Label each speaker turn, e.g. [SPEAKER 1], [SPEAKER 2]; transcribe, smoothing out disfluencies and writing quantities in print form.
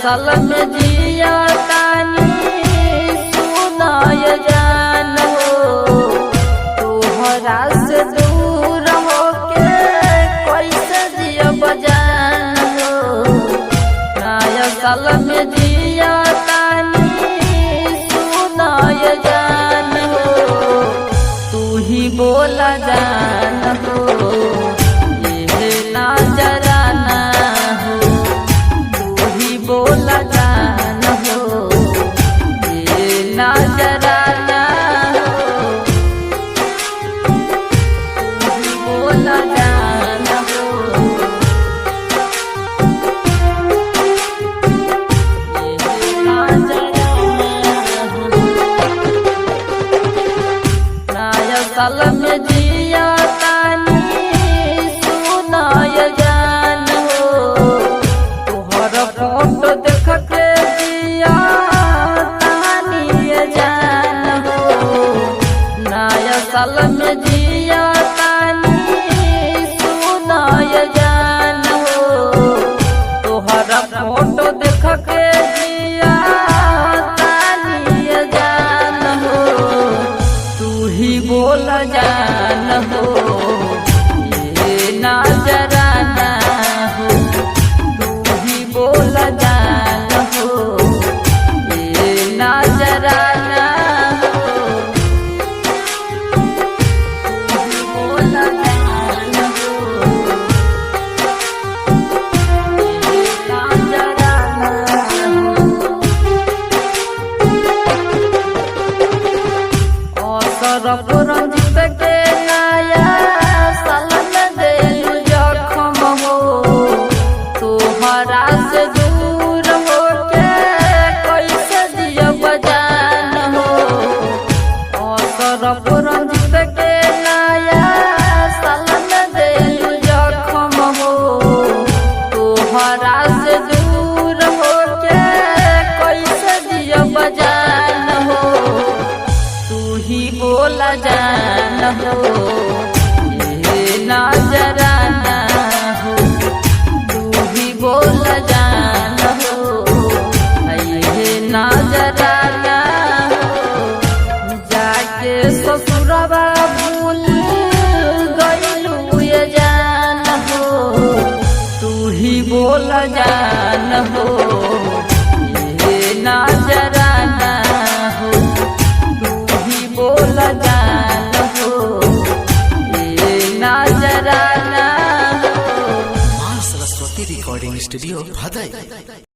[SPEAKER 1] साल में जिया तानी सुनाय जान हो, तोहरा से दूर होके कैसे जियब जान हो। नया साल में जिया तानी सुनाय जान हो, तू ही बोला जान हो, ये ना जराना हो, तू ही बोला जान हो, ये ना जराना हो, तू ही बोला जान हो, ये ना जराना हो। नया साल में जिया तानी सुनाय जान हो, तोहर फोटो देख के जिया तानी जान हो। नया साल में जिया तानी सुनाय जान हो, तोहर फोटो देख के जिया तानी जान हो, तू ही बोला जान हो, ये ना जराना हो, तू ही बोला जान हो, ये ना जराना हो, तू ही बोला जान हो, ये ना जराना हो। सरफ रंजित के नया साल में देलू जखम हो, तोहरा से दूर होके कैसे जियब जान हो। सरफ रंजित के नया साल में देलू जखम हो, तोहरा से दूर होके कैसे जियब जान हो, तू ही बोला जान हो, ये ना जराना हो, तू ही बोला जान हो, ये ना जराना हो। जाके ससुरवा भूल गइलू ये जान हो, तू ही बोला जान हो, ये ना जराना हो, बोला जान हो, ये ना जराना हो।
[SPEAKER 2] मां सरस्वती रिकॉर्डिंग स्टूडियो भदई।